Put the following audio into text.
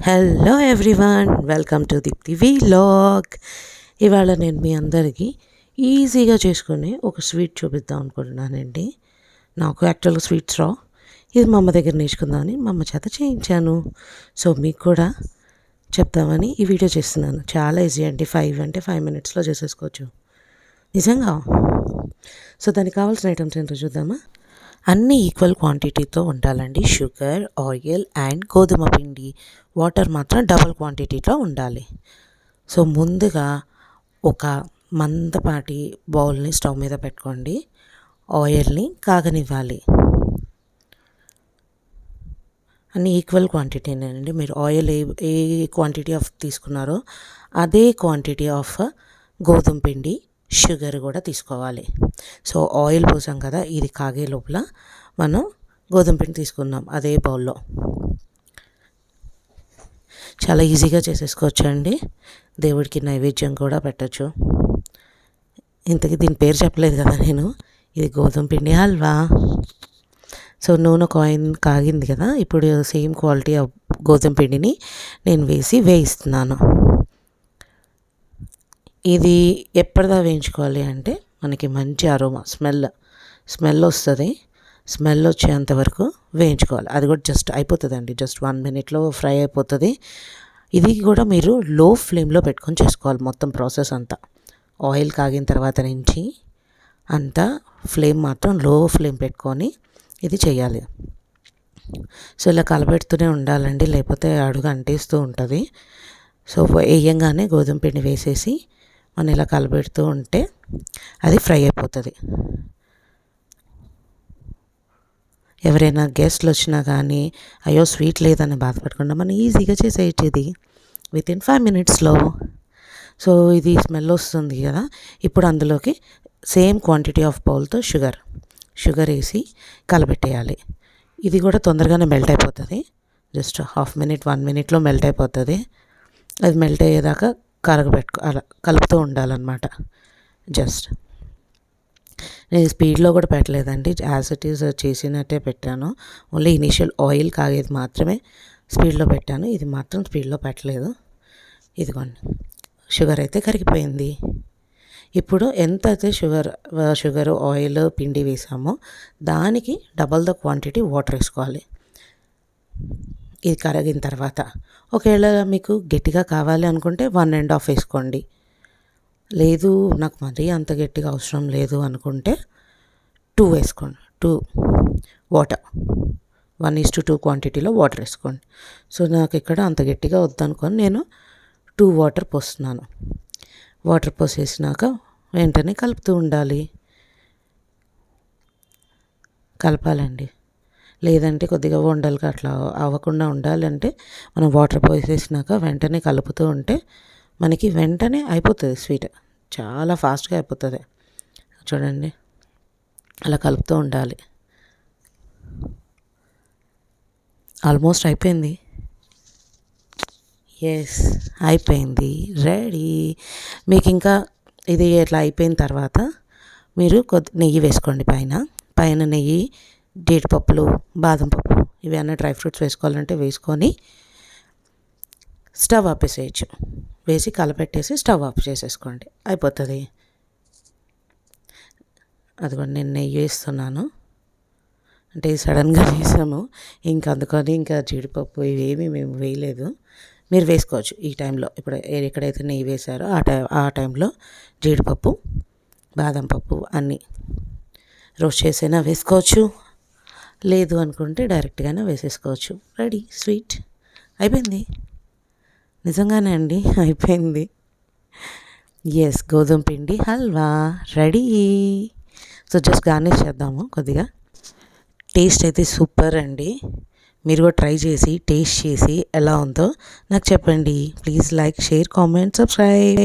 Hello everyone, welcome to Deepti vlog. ఇవాళ నేను మీ అందరికీ ఈజీగా చేసుకుని ఒక స్వీట్ చూపిద్దాం అనుకుంటున్నానండి. నాకు యాక్చువల్గా స్వీట్స్ రావు. ఇది మా అమ్మ దగ్గర నేర్చుకుందామని మా అమ్మ చేత చేయించాను. సో మీకు కూడా చెప్తామని ఈ వీడియో చేస్తున్నాను. చాలా ఈజీ అండి. 5 మినిట్స్లో చేసేసుకోవచ్చు నిజంగా. సో దానికి కావాల్సిన ఐటమ్స్ ఏంటో చూద్దామా. అన్నీ ఈక్వల్ క్వాంటిటీతో ఉండాలండి. షుగర్, ఆయిల్ అండ్ గోధుమ పిండి. వాటర్ మాత్రం డబుల్ క్వాంటిటీలో ఉండాలి. సో ముందుగా ఒక మందపాటి బౌల్ని స్టవ్ మీద పెట్టుకోండి. ఆయిల్ని కాగనివ్వాలి. అన్నీ ఈక్వల్ క్వాంటిటీనేనండి. మీరు ఆయిల్ ఏ క్వాంటిటీ ఆఫ్ తీసుకున్నారో అదే క్వాంటిటీ ఆఫ్ గోధుమ పిండి, షుగర్ కూడా తీసుకోవాలి. సో ఆయిల్ పోసాం కదా, ఇది కాగే లోపల మనం గోధుమ పిండి తీసుకుందాం అదే బౌల్లో. చాలా ఈజీగా చేసేసుకోవచ్చు అండి. దేవుడికి నైవేద్యం కూడా పెట్టచ్చు. ఇంతకీ దీని పేరు చెప్పలేదు కదా నేను. ఇది గోధుమ పిండి హల్వా. సో నూనె కాగింది కదా, ఇప్పుడు సేమ్ క్వాలిటీ ఆఫ్ గోధుమ పిండిని నేను వేయిస్తున్నాను. ఇది ఎప్పటిదా వేయించుకోవాలి అంటే మనకి మంచి అరోమా స్మెల్ వస్తుంది. స్మెల్ వచ్చేంత వరకు వేయించుకోవాలి. అది కూడా జస్ట్ అయిపోతుందండి. జస్ట్ 1 మినిట్లో ఫ్రై అయిపోతుంది. ఇది కూడా మీరు లో ఫ్లేమ్లో పెట్టుకొని చేసుకోవాలి మొత్తం ప్రాసెస్ అంతా. ఆయిల్ కాగిన తర్వాత నుంచి అంతా ఫ్లేమ్ మాత్రం లో ఫ్లేమ్ పెట్టుకొని ఇది చేయాలి. సో ఇలా కలపెడుతూనే ఉండాలండి, లేకపోతే అడుగు అంటేస్తూ ఉంటుంది. సో వేయంగానే గోధుమ పిండి వేసేసి మనం ఇలా కలపెడుతూ ఉంటే అది ఫ్రై అయిపోతుంది. ఎవరైనా గెస్ట్లు వచ్చినా కానీ అయ్యో స్వీట్ లేదని బాధపడకుండా మనం ఈజీగా చేసేది వితిన్ 5 మినిట్స్లో. సో ఇది స్మెల్ వస్తుంది కదా, ఇప్పుడు అందులోకి సేమ్ క్వాంటిటీ ఆఫ్ బౌల్తో షుగర్ వేసి కలపెట్టేయాలి. ఇది కూడా తొందరగానే మెల్ట్ అయిపోతుంది. జస్ట్ 1 మినిట్లో మెల్ట్ అయిపోతుంది. అది మెల్ట్ అయ్యేదాకా అలా కలుపుతూ ఉండాలన్నమాట. జస్ట్ నేను స్పీడ్లో కూడా పెట్టలేదండి, యాజ్ ఇట్ ఈజ్ చేసినట్టే పెట్టాను. ఓన్లీ ఇనీషియల్ ఆయిల్ కాగేది మాత్రమే స్పీడ్లో పెట్టాను. ఇది మాత్రం స్పీడ్లో పెట్టలేదు. ఇదిగోండి, షుగర్ అయితే కరిగిపోయింది. ఇప్పుడు ఎంత అయితే షుగర్ ఆయిల్ పిండి వేసామో దానికి డబల్ ద క్వాంటిటీ వాటర్ వేసుకోవాలి. ఇది కరిగిన తర్వాత ఒకవేళ మీకు గట్టిగా కావాలి అనుకుంటే 1.5 వేసుకోండి. లేదు నాకు మరీ అంత గట్టిగా అవసరం లేదు అనుకుంటే 2 వేసుకోండి. 2 వాటర్ 1:2 క్వాంటిటీలో వాటర్ వేసుకోండి. సో నాకు ఇక్కడ అంత గట్టిగా వద్దనుకొని నేను 2 వాటర్ పోస్తున్నాను. వాటర్ పోసేసినాక వెంటనే కలుపుతూ ఉండాలి. కలపాలండి. లేదంటే కొద్దిగా ఉండలుగా అట్లా అవ్వకుండా ఉండాలంటే మనం వాటర్ పోసేసినాక వెంటనే కలుపుతూ ఉంటే మనకి వెంటనే అయిపోతుంది. స్వీట్ చాలా ఫాస్ట్గా అయిపోతుంది. చూడండి, అలా కలుపుతూ ఉండాలి. ఆల్మోస్ట్ అయిపోయింది. ఎస్, అయిపోయింది, రెడీ. మీకు ఇంకా ఇది ఇట్లా అయిపోయిన తర్వాత మీరు నెయ్యి వేసుకోండి. పైన నెయ్యి, జీడిపప్పులు, బాదం పప్పు ఇవి అన్నీ డ్రై ఫ్రూట్స్ వేసుకోవాలంటే వేసుకొని స్టవ్ ఆపేసేయచ్చు. వేసి కలపెట్టేసి స్టవ్ ఆఫ్ చేసేసుకోండి, అయిపోతుంది. అదిగోండి, నేను నెయ్యి వేస్తున్నాను. అంటే సడన్గా వేసాము అందుకని ఇంకా జీడిపప్పు ఇవేమీ మేము వేయలేదు. మీరు వేసుకోవచ్చు ఈ టైంలో. ఇప్పుడు ఎక్కడైతే నెయ్యి వేసారో ఆ టైంలో జీడిపప్పు, బాదం పప్పు అన్నీ రోస్ట్ చేసైనా వేసుకోవచ్చు. లేదు అనుకుంటే డైరెక్ట్గానే వేసేసుకోవచ్చు. రెడీ, స్వీట్ అయిపోయింది. నిజంగానే అండి, అయిపోయింది. ఎస్, గోధుమ పిండి halwa ready. So just garnish చేద్దాము కొద్దిగా. టేస్ట్ అయితే సూపర్ అండి. మీరు కూడా ట్రై చేసి టేస్ట్ చేసి ఎలా ఉందో నాకు చెప్పండి. Please like, share, comment, subscribe.